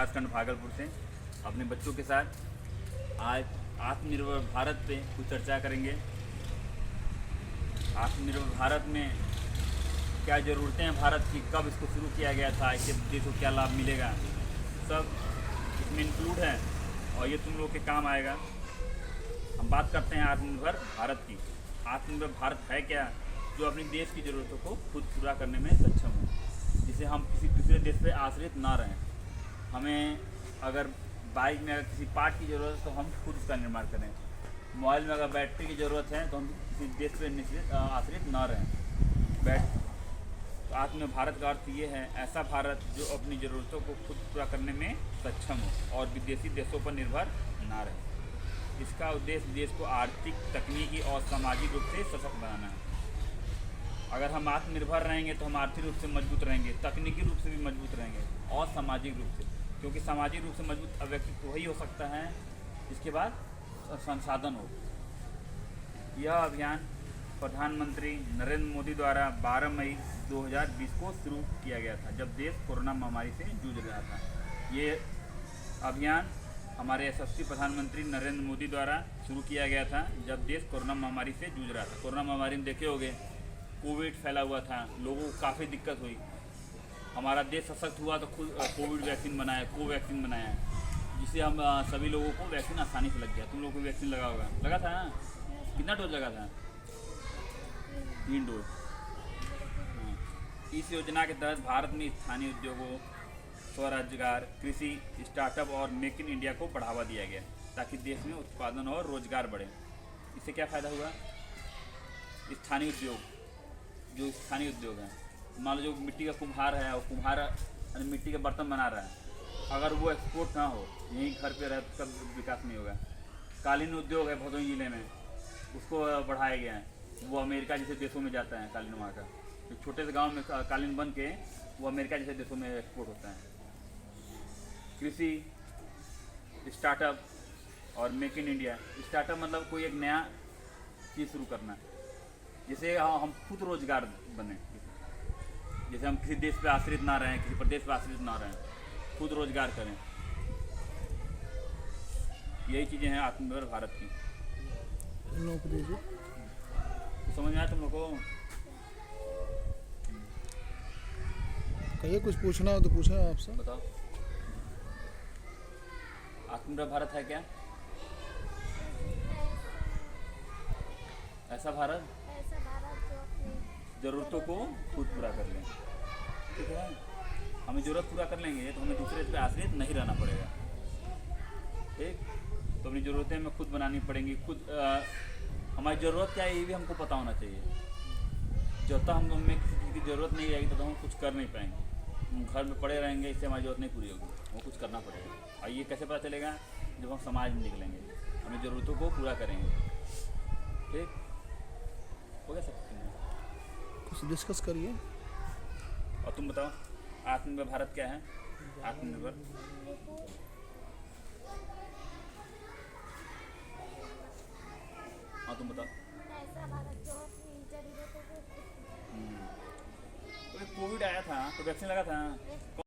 झारखंड भागलपुर से अपने बच्चों के साथ आज आत्मनिर्भर भारत पे कुछ चर्चा करेंगे। आत्मनिर्भर भारत में क्या ज़रूरतें हैं भारत की, कब इसको शुरू किया गया था, इससे देश को क्या लाभ मिलेगा, सब इसमें इंक्लूड है और ये तुम लोग के काम आएगा। हम बात करते हैं आत्मनिर्भर भारत की। आत्मनिर्भर भारत है क्या? जो अपने देश की ज़रूरतों को खुद पूरा करने में सक्षम हो, जिससे हम किसी दूसरे देश पे आश्रित ना रहें। हमें अगर बाइक में अगर किसी पार्ट की ज़रूरत है तो हम खुद उसका निर्माण करें। मोबाइल में अगर बैटरी की ज़रूरत है तो हम किसी देश पे आश्रित ना रहें। तो आत्मनिर्भर भारत का अर्थ ये है, ऐसा भारत जो अपनी ज़रूरतों को खुद पूरा करने में सक्षम हो और विदेशी देशों पर निर्भर ना रहे। इसका उद्देश्य देश को आर्थिक, तकनीकी और सामाजिक रूप से सशक्त बनाना है। अगर हम आत्मनिर्भर रहेंगे तो हम आर्थिक रूप से मजबूत रहेंगे, तकनीकी रूप से भी मजबूत रहेंगे और सामाजिक रूप से, क्योंकि सामाजिक रूप से मजबूत व्यक्ति वही हो सकता है जिसके बाद संसाधन हो। यह अभियान प्रधानमंत्री नरेंद्र मोदी द्वारा 12 मई 2020 को शुरू किया गया था, जब देश कोरोना महामारी से जूझ रहा था। ये अभियान हमारे यशस्वी प्रधानमंत्री नरेंद्र मोदी द्वारा शुरू किया गया था, जब देश कोरोना महामारी से जूझ रहा था। कोरोना महामारी में देखे होंगे, कोविड फैला हुआ था, लोगों को काफ़ी दिक्कत हुई। हमारा देश सशक्त हुआ तो खुद कोविड वैक्सीन बनाया, कोवैक्सीन बनाया, जिससे हम सभी लोगों को वैक्सीन आसानी से लग गया। तुम लोगों को वैक्सीन लगा होगा, लगा था ना? कितना डोज लगा था? 3 डोज। हाँ। इस योजना के तहत भारत में स्थानीय उद्योगों, स्वरोजगार, कृषि, स्टार्टअप और मेक इन इंडिया को बढ़ावा दिया गया, ताकि देश में उत्पादन और रोजगार बढ़े। इससे क्या फ़ायदा हुआ? स्थानीय उद्योग, जो स्थानीय उद्योग हैं, मान लो जो मिट्टी का कुम्हार है और कुम्हार मिट्टी के बर्तन बना रहा है, अगर वो एक्सपोर्ट ना हो, यहीं घर पे रहे तो कब विकास नहीं होगा। कालीन उद्योग है भदोही जिले में, उसको बढ़ाया गया है, वो अमेरिका जैसे देशों में जाता है कालीन वहाँ का। तो छोटे से गांव में कालीन बन के वो अमेरिका जैसे देशों में एक्सपोर्ट होता है। कृषि, स्टार्टअप और मेक इन इंडिया। स्टार्टअप मतलब कोई एक नया चीज़ शुरू करना, जिसे हम खुद रोजगार बने, जैसे हम किसी देश पे आश्रित ना रहें, किसी प्रदेश पे आश्रित ना रहें, खुद रोजगार करें। यही चीज़ें हैं आत्मनिर्भर भारत की। तो समझ में आया तुम लोग को? कहिए, कुछ पूछना हो तो पूछें आपसे। बताओ, आत्मनिर्भर भारत है क्या? ऐसा भारत जो अपनी ज़रूरतों को खुद पूरा कर लें। ठीक है, हमें ज़रूरत पूरा कर लेंगे तो हमें दूसरे पे आश्रित नहीं रहना पड़ेगा। ठीक, तो अपनी ज़रूरतें हमें खुद बनानी पड़ेंगी। खुद हमारी ज़रूरत क्या है ये भी हमको पता होना चाहिए। जब तक हमें किसी चीज़ की ज़रूरत नहीं आएगी तो हम कुछ कर नहीं पाएंगे। हम घर में पड़े रहेंगे, इससे हमारी ज़रूरत नहीं पूरी होगी, वो कुछ करना पड़ेगा। और ये कैसे पता चलेगा? जब हम समाज में निकलेंगे, हमें ज़रूरतों को पूरा करेंगे। ठीक, हो गया सब? कुछ डिस्कस करिए। और तुम बताओ, आत्मनिर्भर भारत क्या है? आत्मनिर्भर हाँ, तुम बताओ। ऐसा भारत जो अपनी जरूरतों को तो कोविड आया था तो वैक्सीन लगा था।